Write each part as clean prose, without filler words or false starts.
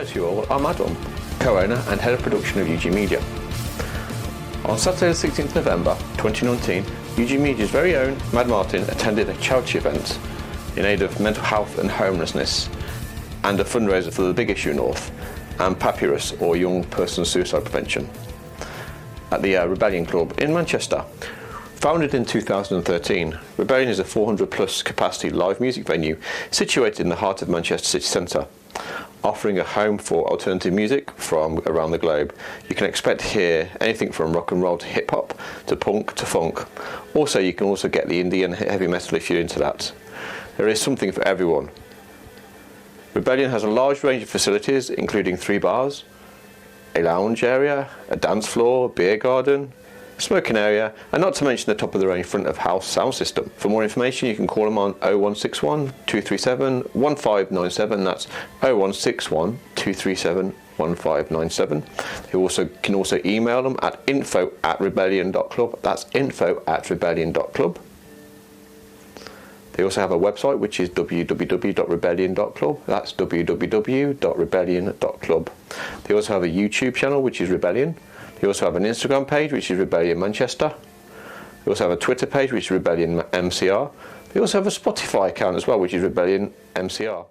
Hello to you all, I'm Adam, co-owner and head of production of UG Media. On Saturday the 16th November 2019, UG Media's very own MadMartin attended a charity event in aid of mental health and homelessness and a fundraiser for the Big Issue North and Papyrus, or Young Person Suicide Prevention, at the Rebellion Club in Manchester. Founded in 2013, Rebellion is a 400 plus capacity live music venue situated in the heart of Manchester city centre, offering a home for alternative music from around the globe. You can expect to hear anything from rock and roll to hip hop to punk to funk. Also, you can also get the indie and heavy metal if you're into that. There is something for everyone. Rebellion has a large range of facilities, including 3 bars, a lounge area, a dance floor, beer garden, smoking area, and not to mention the top of the range front of house sound system. For more information, you can call them on 0161 237 1597. That's 0161 237 1597. You can also email them at info@rebellion.club. That's info@rebellion.club. They also have a website, which is www.rebellion.club. That's www.rebellion.club. They also have a YouTube channel, which is Rebellion. They also have an Instagram page, which is Rebellion Manchester. They also have a Twitter page, which is Rebellion MCR. They also have a Spotify account as well, which is Rebellion MCR.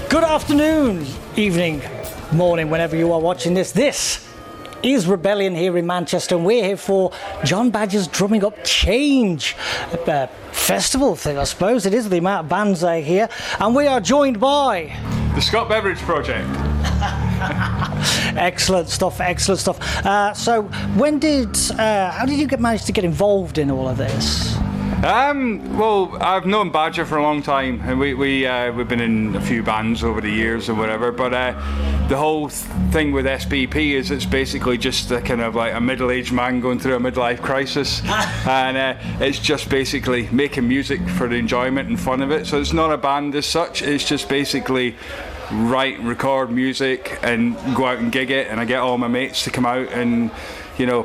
Good afternoon, evening, morning, whenever you are watching this. This is Rebellion here in Manchester, and we're here for John Badger's Drumming Up Change festival thing, I suppose. It is the amount of bands are here, and we are joined by the Scott Beveridge Project. Excellent stuff, excellent stuff. So how did you manage to get involved in all of this? Well, I've known Badger for a long time, and we've been in a few bands over the years or whatever, but the whole thing with SBP is it's basically just a kind of like a middle-aged man going through a midlife crisis, and it's just basically making music for the enjoyment and fun of it. So it's not a band as such, it's just basically write and record music and go out and gig it, and I get all my mates to come out and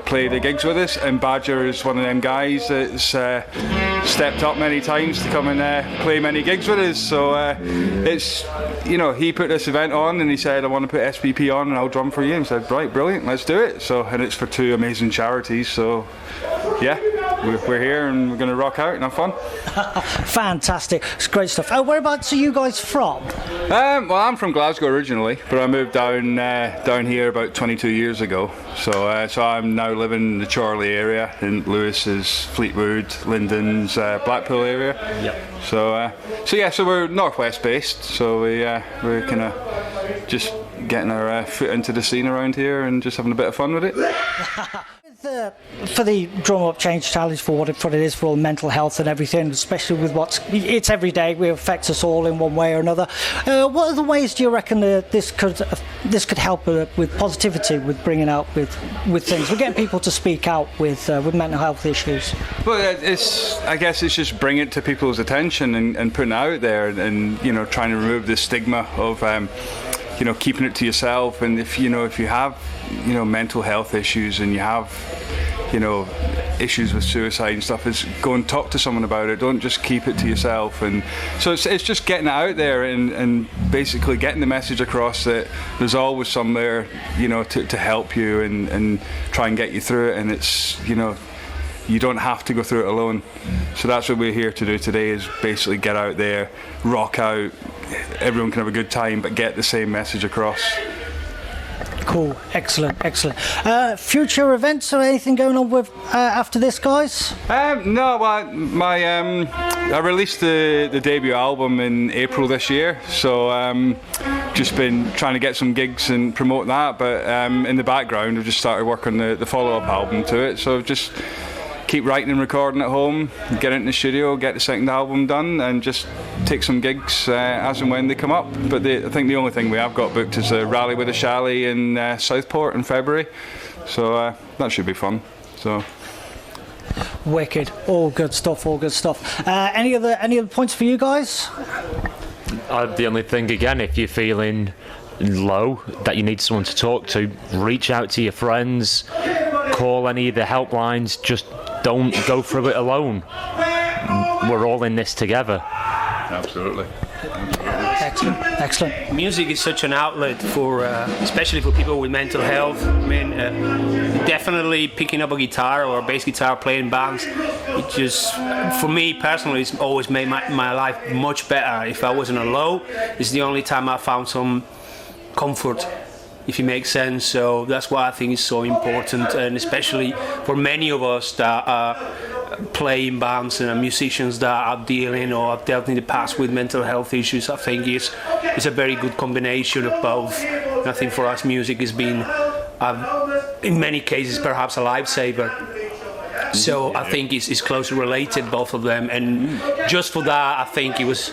play the gigs with us, and Badger is one of them guys that's stepped up many times to come and play many gigs with us. So it's he put this event on and he said, I want to put SPP on and I'll drum for you, and said, right, brilliant, let's do it. So, and it's for 2 amazing charities, so yeah, we're here and we're going to rock out and have fun. Fantastic, it's great stuff. Whereabouts are you guys from? Well, I'm from Glasgow originally, but I moved down here about 22 years ago. So I'm now living in the Chorley area, in Lewis's, Fleetwood, Lindon's, Blackpool area. Yep. So we're northwest based. So we're kind of just getting our foot into the scene around here and just having a bit of fun with it. For the Drum Up Change Challenge, for what it is for all mental health and everything, especially with it's every day, it affects us all in one way or another. What other ways do you reckon this could help with positivity, with bringing out with things? We're getting people to speak out with mental health issues. Well, I guess it's just bringing it to people's attention and putting it out there, and trying to remove the stigma of keeping it to yourself. And if you have mental health issues and you have issues with suicide and stuff, is go and talk to someone about it. Don't just keep it to yourself. And so it's just getting it out there and basically getting the message across that there's always somewhere to help you and try and get you through it, and it's you don't have to go through it alone. So that's what we're here to do today, is basically get out there, rock out, everyone can have a good time, but get the same message across. Cool, excellent. Future events or anything going on with after this, guys? No, well, I released the debut album in April this year, so just been trying to get some gigs and promote that, but in the background I've just started working on the follow-up album to it, so just keep writing and recording at home, get into the studio, get the second album done, and just take some gigs as and when they come up. But I think the only thing we have got booked is a rally with a chalet in Southport in February, so that should be fun. So wicked, all good stuff. Any other points for you guys? The only thing, again, if you're feeling low, that you need someone to talk to, reach out to your friends, call any of the helplines, just don't go through it alone. We're all in this together. Absolutely. Excellent. Music is such an outlet for, especially for people with mental health. I mean, definitely picking up a guitar or a bass guitar, playing bands, it just, for me personally, it's always made my life much better. If I was in a low, it's the only time I found some comfort, if it makes sense. So that's why I think it's so important, and especially for many of us that are playing bands and musicians that are dealing or have dealt in the past with mental health issues. I think it's a very good combination of both. And I think for us, music has been, in many cases, perhaps a lifesaver. So I think it's closely related, both of them, and just for that, I think it's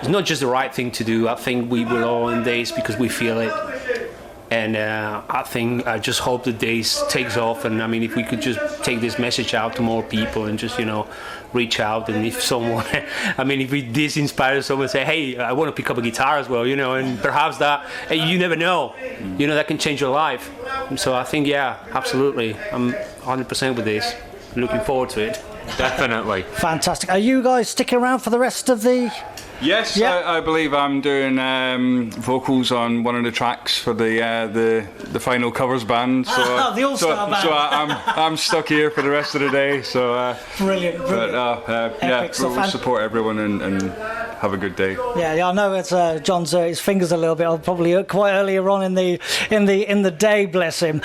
not just the right thing to do. I think we were all in this because we feel it. And I just hope the days takes off. And I mean, if we could just take this message out to more people and just, reach out. And if someone, if this inspires someone to say, hey, I want to pick up a guitar as well, and perhaps that, you never know, that can change your life. So I think, yeah, absolutely. I'm 100% with this. Looking forward to it. Definitely. Fantastic. Are you guys sticking around for the rest of the... Yes, Yeah. I believe I'm doing vocals on one of the tracks for the final covers band. So, The All-Star Band. So I'm stuck here for the rest of the day. So Brilliant. but yeah, stuff. we'll support everyone and have a good day. Yeah, I know it's John's his fingers a little bit. Probably quite earlier on in the day. Bless him.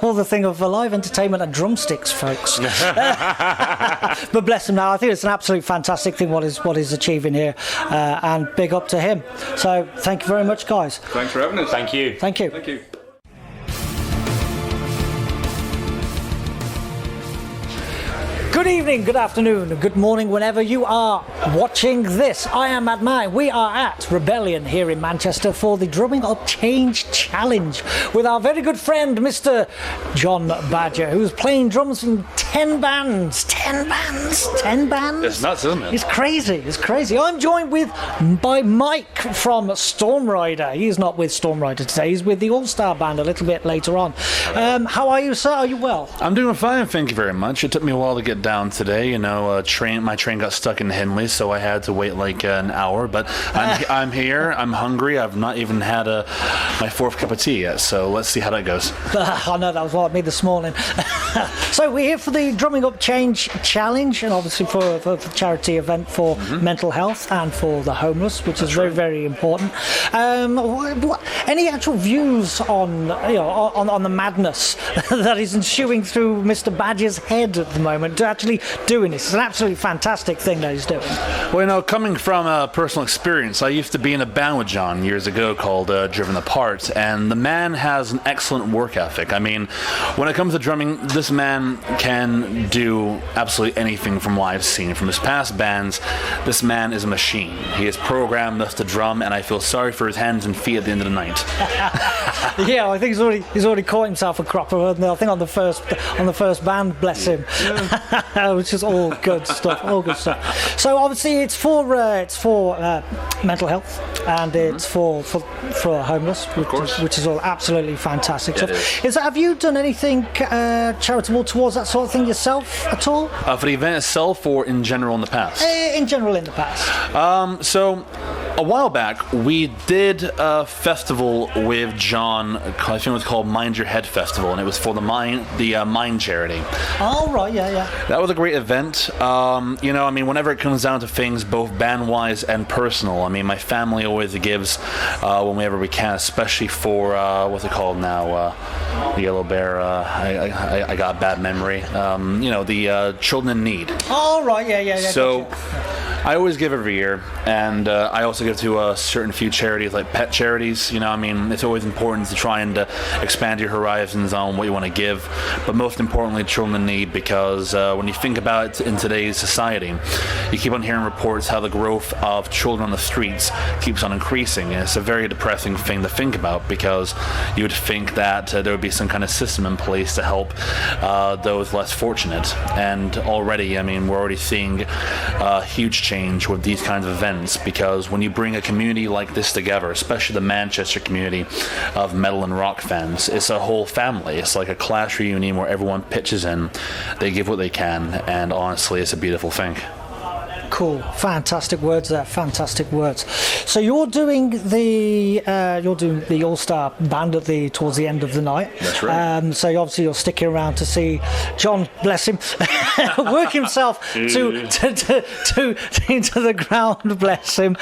All the thing of live entertainment and drumsticks, folks. But bless him. Now I think it's an absolute fantastic thing what he's achieving here, and big up to him. So thank you very much, guys. Thanks for having us. Thank you. Thank you. Thank you. Good evening, good afternoon, good morning, whenever you are watching this. I am MadMartin. We are at Rebellion here in Manchester for the Drumming Up Change Challenge with our very good friend, Mr. John Badger, who's playing drums in 10 bands. 10 bands? 10 bands? It's nuts, isn't it? It's crazy, it's crazy. I'm joined by Mike from Stormrider. He's not with Stormrider today, he's with the All-Star Band a little bit later on. How are you, sir? Are you well? I'm doing fine, thank you very much. It took me a while to get down today. My train got stuck in Henley, so I had to wait like an hour. But I'm here. I'm hungry. I've not even had my fourth cup of tea yet. So let's see how that goes. I know that was like me this morning. So we're here for the Drumming Up Change Challenge, and obviously for the charity event for mental health and for the homeless, which is very, very important. Any actual views on on the madness that is ensuing through Mr. Badger's head at the moment to actually doing this? It's an absolutely fantastic thing that he's doing. Well, coming from a personal experience, I used to be in a band with John years ago called Driven Apart, and the man has an excellent work ethic. I mean, when it comes to drumming, this man can do absolutely anything from what I've seen. From his past bands, this man is a machine. He has programmed us to drum, and I feel sorry for his hands and feet at the end of the night. Yeah, I think he's already caught himself a cropper. I think on the first band, bless him. Which is all good stuff. All good stuff. So obviously it's for mental health, and it's for homeless, which is all absolutely fantastic stuff. Have you done anything charitable towards that sort of thing yourself at all? For the event itself, or in general in the past? In general, in the past. So a while back, we did a festival with John. I think it was called Mind Your Head Festival, and it was for the Mind Charity. Oh, right, yeah. That was a great event. Whenever it comes down to things, both band-wise and personal, my family always gives whenever we can, especially for, what's it called now? The Yellow Bear. I got a bad memory. The children in need. Oh, right, yeah. So, gotcha. I always give every year, and I also give to a certain few charities, like pet charities. It's always important to try and expand your horizons on what you want to give, but most importantly, children in need, because when you think about it in today's society, you keep on hearing reports how the growth of children on the streets keeps on increasing, and it's a very depressing thing to think about, because you would think that there would be some kind of system in place to help those less fortunate, and already, we're already seeing a huge change with these kinds of events, because when you bring a community like this together, especially the Manchester community of metal and rock fans. It's a whole family. It's like a class reunion where everyone pitches in, they give what they can, and honestly, it's a beautiful thing. Cool, fantastic words there. Fantastic words. So you're doing the All-Star band towards the end of the night. That's right. So obviously you're sticking around to see John, bless him, work himself to into the ground, bless him,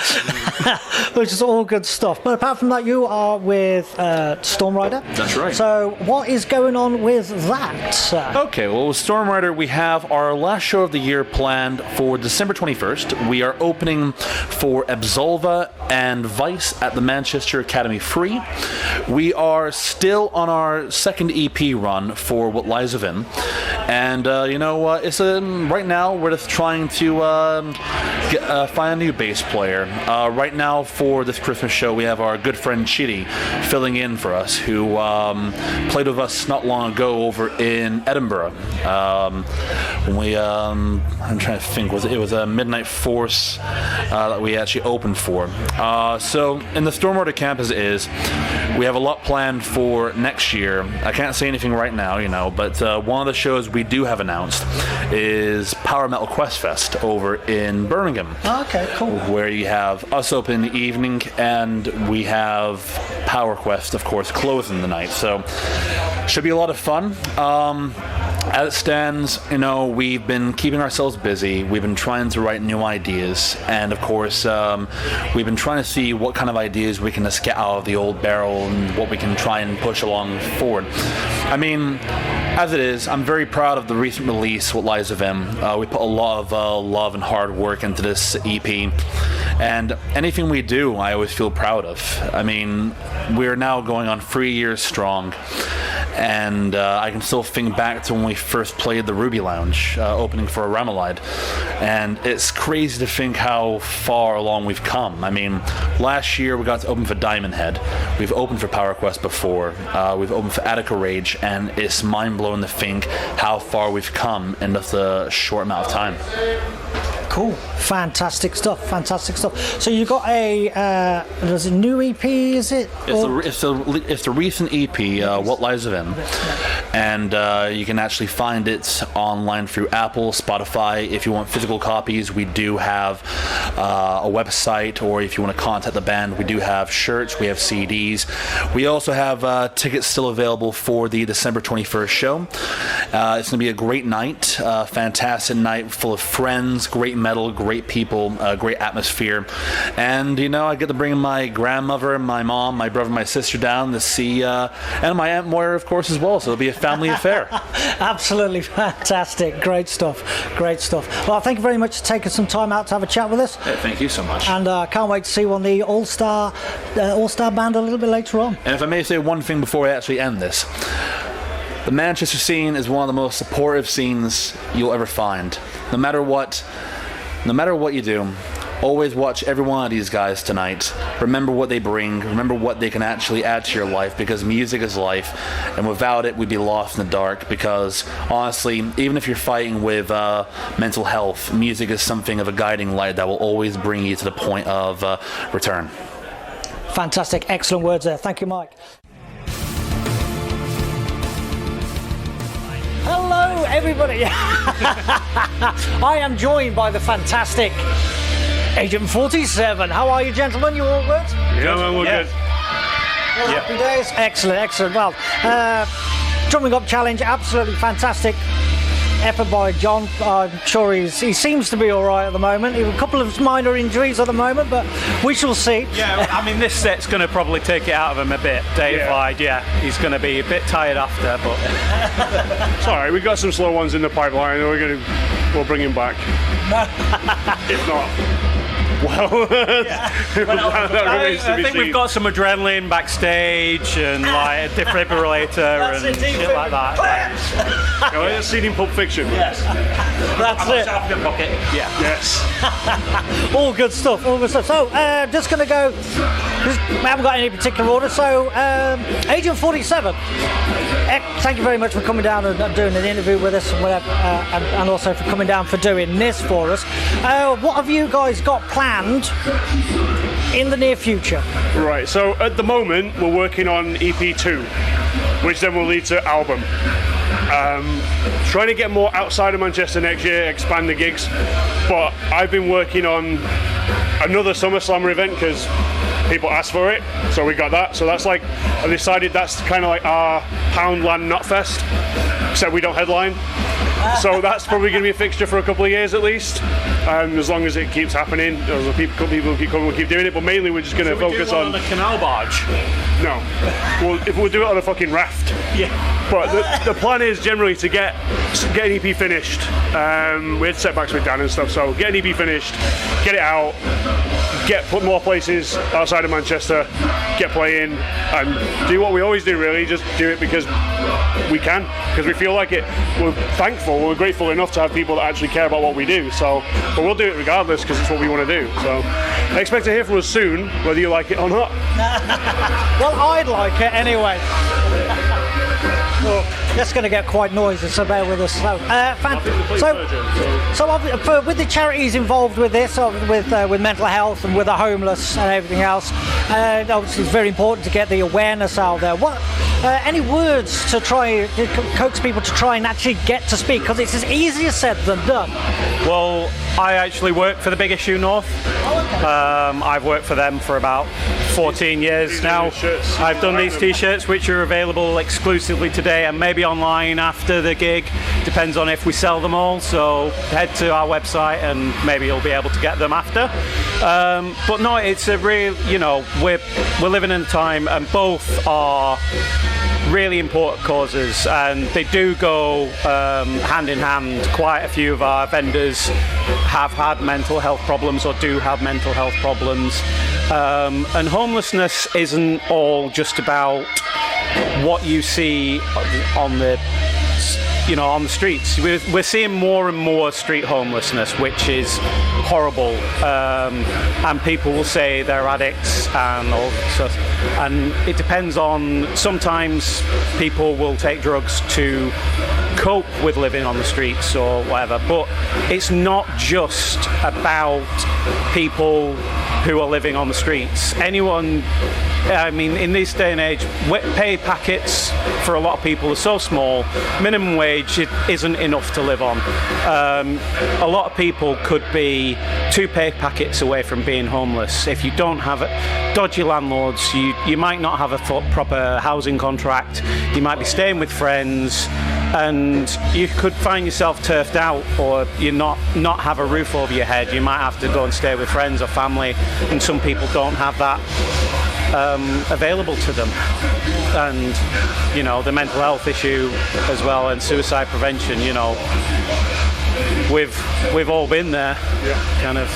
which is all good stuff. But apart from that, you are with Stormrider. That's right. So what is going on with that, sir? Okay, well, with Stormrider, we have our last show of the year planned for December 21st. We are opening for Absolva and Vice at the Manchester Academy Free. We are still on our second EP run for What Lies Within. And, it's right now we're just trying to find a new bass player. Right now for this Christmas show, we have our good friend Chidi filling in for us, who played with us not long ago over in Edinburgh. When we, I'm trying to think, it was a Midnight Force that we actually opened for. So in the Stormrider camp as it is, we have a lot planned for next year. I can't say anything right now, but one of the shows we do have announced is Power Metal Quest Fest over in Birmingham. Okay, cool. Where you have us open in the evening, and we have Power Quest, of course, closing the night. So should be a lot of fun. As it stands, we've been keeping ourselves busy. We've been trying to write new ideas, and of course, we've been trying to see what kind of ideas we can just get out of the old barrel and what we can try and push along forward. I mean, as it is, I'm very proud of the recent release, What Lies Within. We put a lot of love and hard work into this EP, and anything we do, I always feel proud of. I mean, we're now going on 3 years strong. And I can still think back to when we first played the Ruby Lounge, opening for Ramalide, and it's crazy to think how far along we've come. I mean, last year we got to open for Diamond Head, we've opened for Power Quest before, we've opened for Attica Rage, and it's mind-blowing to think how far we've come in just a short amount of time. Cool, fantastic stuff. So you got there's a new EP, is it? It's the recent EP, What Lies Within, and you can actually find it online through Apple, Spotify. If you want physical copies, we do have a website, or if you want to contact the band, we do have shirts, we have CDs. We also have tickets still available for the December 21st show. It's going to be a great night, fantastic night full of friends, great metal, great people, great atmosphere, and I get to bring my grandmother, my mom, my brother, my sister down to see, and my Aunt Moira, of course, as well. So it'll be a family affair. Absolutely fantastic, great stuff. Well, thank you very much for taking some time out to have a chat with us. Hey, thank you so much. And can't wait to see you on the All-Star band a little bit later on. And if I may say one thing before I actually end this. The Manchester scene is one of the most supportive scenes you'll ever find. No matter what you do, always watch every one of these guys tonight. Remember what they bring. Remember what they can actually add to your life, because music is life, and without it, we'd be lost in the dark. Because honestly, even if you're fighting with mental health, music is something of a guiding light that will always bring you to the point of return. Fantastic, excellent words there. Thank you, Mike. Hello, everybody. I am joined by the fantastic Agent 47. How are you, gentlemen? You all good? Yeah, man, we're good. Happy days. Excellent. Well, drumming up challenge, absolutely fantastic effort by John. I'm sure he seems to be all right at the moment. He has a couple of minor injuries at the moment, but we shall see. Yeah, I mean, this set's going to probably take it out of him a bit. Deified, he's going to be a bit tired after, but it's all right. We've got some slow ones in the pipeline, and we'll bring him back. If not. Well, I think we've got some adrenaline backstage and like a defibrillator and shit like that. You know, seen in Pulp Fiction. Yes, that's it. Out of the pocket. Yeah. Yes. All good stuff. So, just going to go. We haven't got any particular order. So, Agent 47. Thank you very much for coming down and doing an interview with us, and whatever, and also for coming down for doing this for us. What have you guys got planned in the near future? Right, so at the moment we're working on EP2, which then will lead to album. Trying to get more outside of Manchester next year, expand the gigs, but I've been working on another Summer Slammer event because people asked for it, so we got that. So that's like, I decided that's kind of like our Poundland Notfest, except we don't headline. So that's probably going to be a fixture for a couple of years at least, as long as it keeps happening. As people keep coming, we'll keep doing it. But mainly we're just going to focus on a canal barge. No, if we'll do it on a fucking raft. Yeah. But the plan is generally to get an EP finished. We had setbacks with Dan and stuff, so get an EP finished, get it out, put more places outside of Manchester, get playing, and do what we always do really, just do it because we can, because we feel like it. We're thankful, we're grateful enough to have people that actually care about what we do, so, but we'll do it regardless because it's what we want to do. So expect to hear from us soon, whether you like it or not. Well, I'd like it anyway. Well, that's going to get quite noisy, so bear with us. With the charities involved with this, with mental health and with the homeless and everything else, obviously it's very important to get the awareness out there. What any words to try to coax people to try and actually get to speak? Because it's as easier said than done. Well, I actually work for the Big Issue North. I've worked for them for about 14 years now. I've done these t-shirts which are available exclusively today and maybe online after the gig, depends on if we sell them all, so head to our website and maybe you'll be able to get them after. But no, it's a real, we're living in a time and both are really important causes and they do go hand in hand. Quite a few of our vendors have had mental health problems or do have mental health problems, and homelessness isn't all just about what you see on the on the streets. We're seeing more and more street homelessness, which is horrible, and people will say they're addicts and all stuff, and it depends on, sometimes people will take drugs to cope with living on the streets or whatever, but it's not just about people who are living on the streets. Anyone, in this day and age, pay packets for a lot of people are so small, minimum wage isn't enough to live on. A lot of people could be 2 pay packets away from being homeless. If you don't have dodgy landlords, you might not have a proper housing contract, you might be staying with friends, and you could find yourself turfed out, or you not have a roof over your head. You might have to go and stay with friends or family, and some people don't have that available to them. And the mental health issue as well, and suicide prevention, we've all been there. Kind of.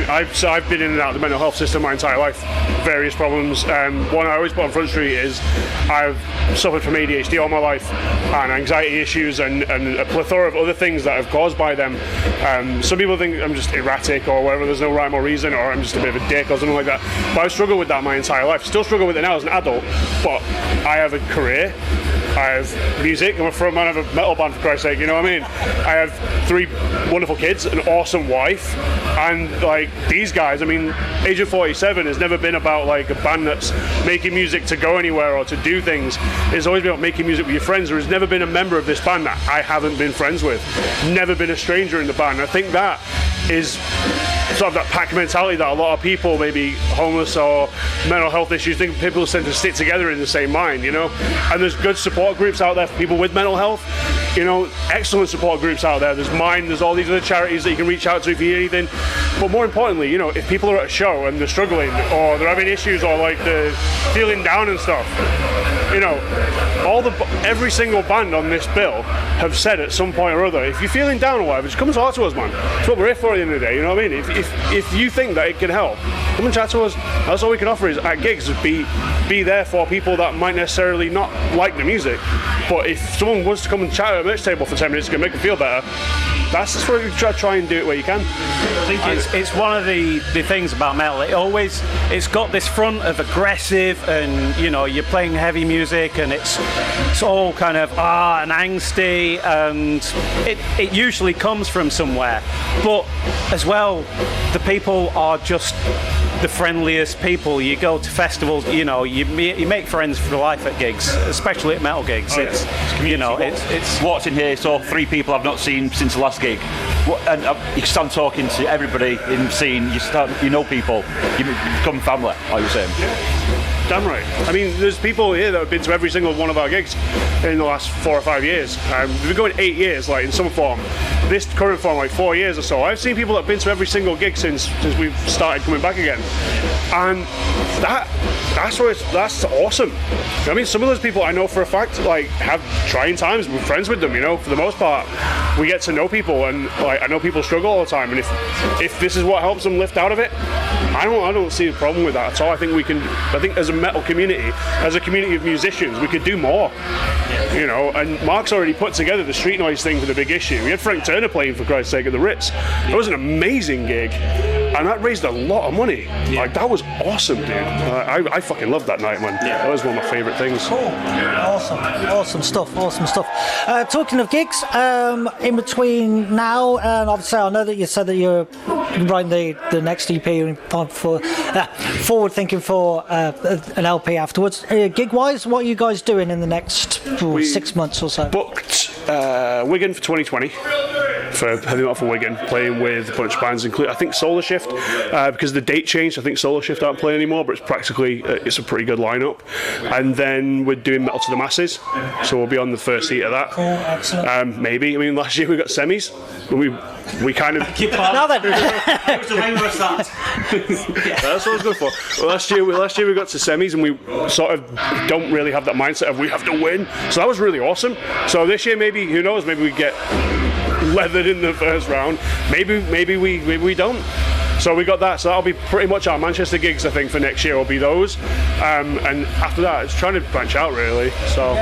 I've been in and out of the mental health system my entire life, various problems. One I always put on Front Street is I've suffered from ADHD all my life and anxiety issues and a plethora of other things that have caused by them. Some people think I'm just erratic or whatever, there's no rhyme or reason, or I'm just a bit of a dick or something like that. But I've struggled with that my entire life. Still struggle with it now as an adult, but I have a career. I have music, I'm a frontman of a metal band, for Christ's sake, you know what I mean? I have 3 wonderful kids, an awesome wife, and these guys, Agent 47 has never been about a band that's making music to go anywhere or to do things. It's always been about making music with your friends. There has never been a member of this band that I haven't been friends with, never been a stranger in the band. I think that is sort of that pack mentality that a lot of people, maybe homeless or mental health issues, think people tend to stick together in the same mind, and there's good support groups out there for people with mental health, excellent support groups out there. There's mine, there's all these other charities that you can reach out to if you need anything. But more importantly, if people are at a show and they're struggling or they're having issues or they're feeling down and stuff, every single band on this bill have said at some point or other, if you're feeling down or whatever, just come and talk to us, man. That's what we're here for at the end of the day, you know what I mean? If you think that it can help, come and chat to us. That's all we can offer is at gigs, is be there for people that might necessarily not like the music, but if someone wants to come and chat at a merch table for 10 minutes, it's going to make them feel better. That's just what you try and do it where you can. I think it's one of the things about metal. It's got this front of aggressive, and you're playing heavy music, and it's all kind of and angsty, and it usually comes from somewhere. But as well, the people are just the friendliest people. You go to festivals, you know, you make friends for life at gigs, especially at metal gigs. It's you know, it's walked in here, saw 3 people I've not seen since the last gig, and you start talking to everybody in the scene. You know people, you become family, like you were saying. Damn right. I mean, there's people here that have been to every single one of our gigs in the last 4 or 5 years. We've been going 8 years, like in some form. This current form, like 4 years or so. I've seen people that have been to every single gig since we've started coming back again, and that's awesome. I mean, some of those people I know for a fact like have trying times. We're friends with them, you know. For the most part, we get to know people, and like I know people struggle all the time. And if this is what helps them lift out of it, I don't see a problem with that at all. I think as a metal community, as a community of musicians, we could do more. You know, and Mark's already put together the street noise thing for the big issue. We had Frank Turner playing, for Christ's sake, at the Ritz. That was an amazing gig, and that raised a lot of money. Like, that was awesome, dude. I fucking loved that night, man. That was one of my favourite things. Cool. Awesome stuff. Talking of gigs, in between now, and obviously I know that you said that you're writing the next EP for forward thinking for an LP afterwards. Gig-wise, what are you guys doing in the next 6 months or so? Booked Wigan for 2020 for heading off for Wigan, playing with a bunch of bands, including I think Solar Shift, because the date changed. I think Solar Shift aren't playing anymore, but it's practically it's a pretty good lineup. And then we're doing Metal to the Masses, so we'll be on the first seat of that. Cool, excellent. Maybe. I mean, last year we got semis. We kind of now then. Who's the name of that? That's what I was going for. Well, last year we got to semis, and we sort of don't really have that mindset of we have to win. So that was really awesome. So this year, maybe, who knows? Maybe we get leathered in the first round. Maybe we don't. So we got that. So that'll be pretty much our Manchester gigs, I think, for next year will be those. And after that, it's trying to branch out, really. So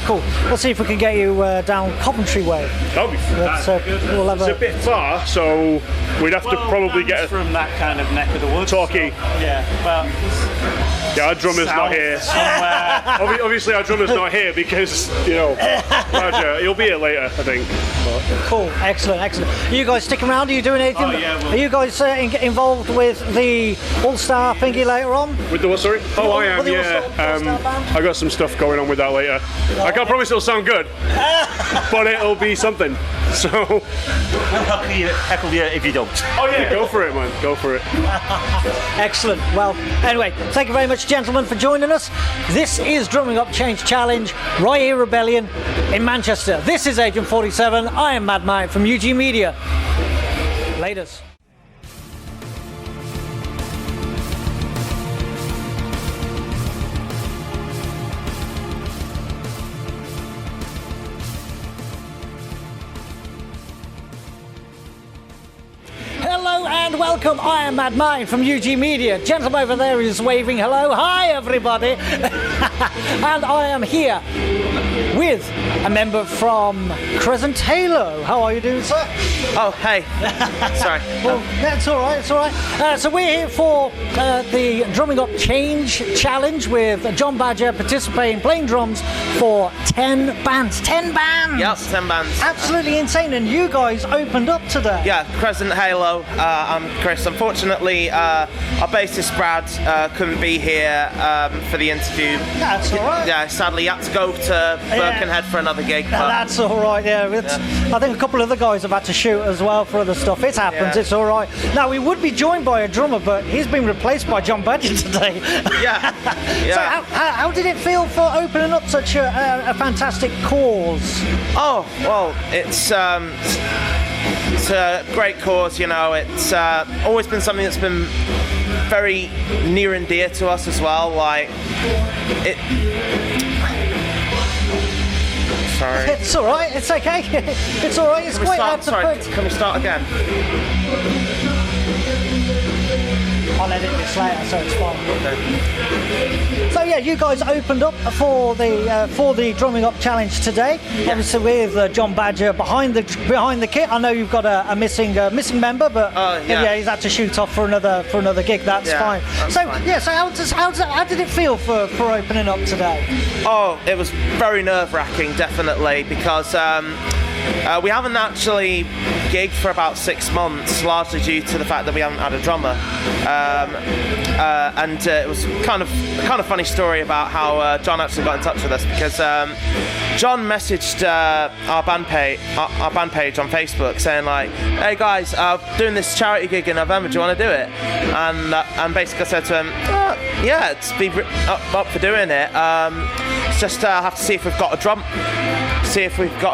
Cool. We'll see if we can get you down Coventry way. That'll be fun. It's a bit far, so we'd have to probably get from that kind of neck of the woods. Torquay. So, yeah, well. Yeah, our drummer's not here. Obviously, our drummer's not here because, you know, Roger, he'll be here later, I think. Cool, excellent. Are you guys sticking around? Are you doing anything? Oh, yeah, Are you guys involved with the All-Star thingy later on? With the what, sorry? Oh, I am, with the yeah. All-Star band? I got some stuff going on with that later. I can't promise it'll sound good, but it'll be something. So we'll heckle you if you don't. Oh yeah, go for it, man. Go for it. Excellent. Well, anyway, thank you very much, gentlemen, for joining us. This is Drumming Up Change Challenge, right here, Rebellion in Manchester. This is Agent 47. I am MadMartin from UG Media. Laters. Hello and welcome. I am MadMartin from UG Media. Gentleman over there is waving hello. Hi, everybody. And I am here with a member from Crescent Halo. How are you doing, sir? Oh, hey. Sorry. Well, that's all right. It's all right. So we're here for the Drumming Up Change Challenge with John Badger participating, playing drums for 10 bands. 10 bands! Yep, 10 bands. Absolutely insane. And you guys opened up today. Yeah, Crescent Halo. I'm Chris. Unfortunately, our bassist Brad couldn't be here for the interview. That's all right. Yeah, sadly, he had to go to Birkenhead for another gig. But that's all right. I think a couple of the guys have had to shoot as well for other stuff. It happens. Yeah. It's all right. Now, we would be joined by a drummer, but he's been replaced by John Badger today. Yeah. So how did it feel for opening up such a fantastic cause? Oh, well, it's a great cause, you know. It's always been something that's been very near and dear to us as well. Like, it... Sorry. It's all right. It's okay. It's all right. It's quite hard to put. Can we start again? I'll edit this later, so it's fine. Okay. So yeah, you guys opened up for the Drumming Up Challenge today. Yeah. Obviously with John Badger behind the kit. I know you've got a missing member, but yeah, he's had to shoot off for another gig. That's fine. That's fine. Yeah, so how did it feel for opening up today? Oh, it was very nerve-wracking, definitely, because We haven't actually gigged for about 6 months, largely due to the fact that we haven't had a drummer. And it was kind of funny story about how John actually got in touch with us, because John messaged our band page on Facebook saying like, "Hey guys, I'm doing this charity gig in November. Do you want to do it?" And basically I said to him, "Yeah, it's be up for doing it. It's just have to see if we've got a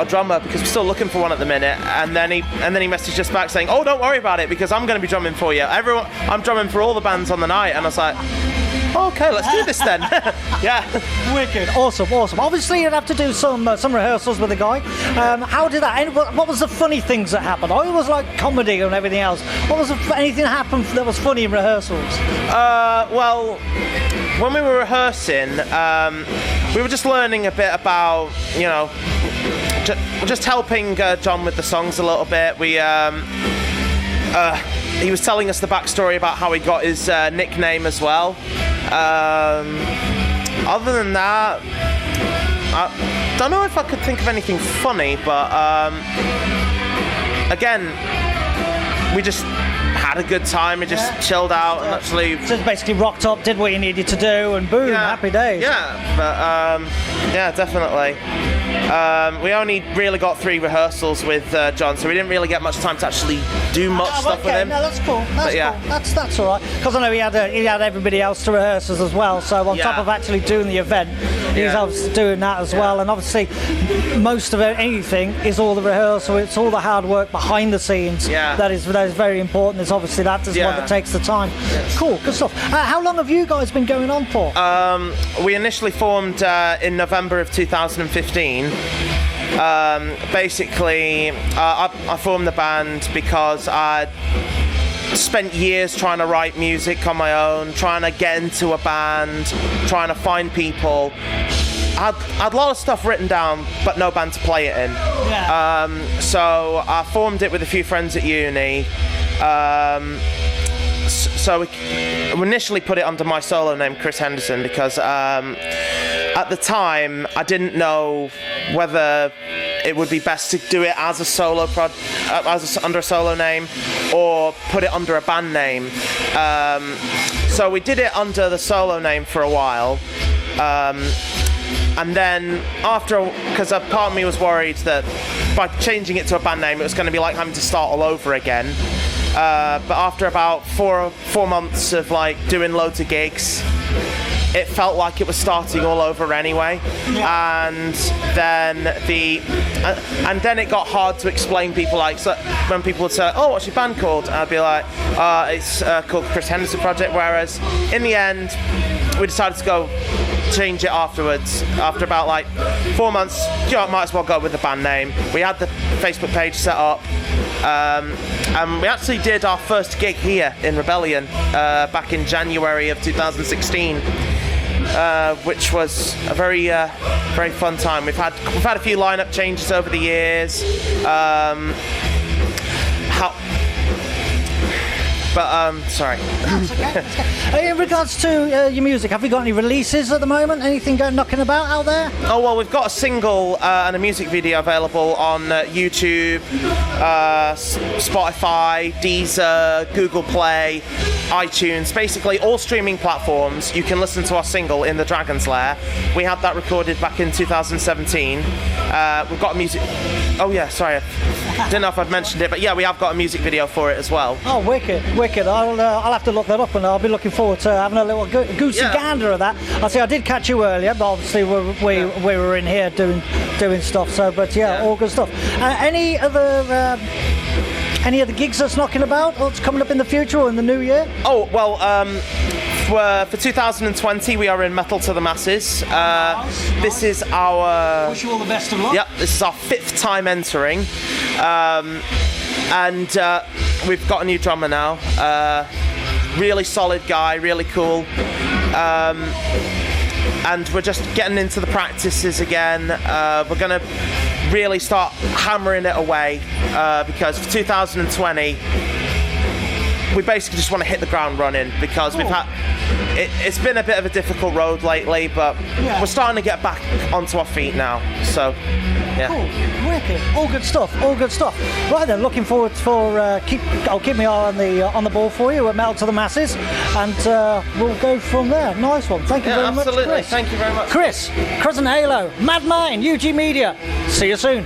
drummer, because we're still looking for one at the minute." And then he messaged us back saying, "Oh, don't worry about it, because I'm going to be drumming for you. I'm drumming for all the bands on the night." And I was like, "Okay, let's do this then." Yeah. Wicked. Awesome. Obviously, you'd have to do some rehearsals with the guy. How did that end? What was the funny things that happened? I always like comedy and everything else. What was anything happened that was funny in rehearsals? Well, when we were rehearsing, we were just learning a bit about, just helping John with the songs a little bit. He was telling us the backstory about how he got his nickname as well. Other than that, I don't know if I could think of anything funny, but again, we just had a good time. We just chilled out and actually just basically rocked up, did what you needed to do, and boom, happy days. Yeah, but yeah, definitely. We only really got 3 rehearsals with John, so we didn't really get much time to actually do much stuff with him. No, that's cool. That's cool. That's all right. Because I know he had everybody else to rehearse as well. So on top of actually doing the event, he's obviously doing that as well. And obviously, most of anything is all the rehearsal. It's all the hard work behind the scenes. Yeah. That is very important. It's obviously that is what takes the time. Yes. Cool, good stuff. How long have you guys been going on for? We initially formed in November of 2015. Basically, I formed the band because I spent years trying to write music on my own, trying to get into a band, trying to find people. I had a lot of stuff written down, but no band to play it in. Yeah. So I formed it with a few friends at uni. So we initially put it under my solo name, Chris Henderson, because at the time I didn't know whether it would be best to do it as a solo under a solo name, or put it under a band name. So we did it under the solo name for a while. And then because part of me was worried that by changing it to a band name, it was going to be like having to start all over again. But after about 4 months of doing loads of gigs, it felt like it was starting all over anyway. Yeah. And then it got hard to explain people, so when people would say, "Oh, what's your band called?" I'd be like, "It's called Chris Henderson Project." Whereas in the end, we decided to change it afterwards. After about 4 months, might as well go with the band name. We had the Facebook page set up, and we actually did our first gig here in Rebellion back in January of 2016, which was a very fun time. We've had a few lineup changes over the years. Sorry. That's okay. In regards to your music, have you got any releases at the moment? Anything knocking about out there? Oh, well, we've got a single and a music video available on YouTube, Spotify, Deezer, Google Play, iTunes, basically all streaming platforms. You can listen to our single, In the Dragon's Lair. We had that recorded back in 2017. We've got a music... Oh, yeah, sorry. I didn't know if I'd mentioned it, but yeah, we have got a music video for it as well. Oh, wicked. I'll have to look that up, and I'll be looking forward to having a little goosey gander of that. I did catch you earlier, but obviously we were in here doing stuff. So, but all good stuff. Any other gigs that's knocking about, or it's coming up in the future or in the new year? Oh well, for 2020 we are in Metal to the Masses. This is our... Wish you all the best of luck. Yep, this is our 5th time entering. And we've got a new drummer now. Really solid guy, really cool. And we're just getting into the practices again. We're going to really start hammering it away because for 2020 we basically just want to hit the ground running, because we've it's been a bit of a difficult road lately, but we're starting to get back onto our feet now. So, yeah. Cool, wicked, all good stuff, all good stuff. Right then, looking forward for I'll keep my eye on the ball for you at Metal to the Masses, and we'll go from there. Nice one. Thank you very much, Chris. Thank you very much. Chris, Crescent Halo, MadMartin, UG Media. See you soon.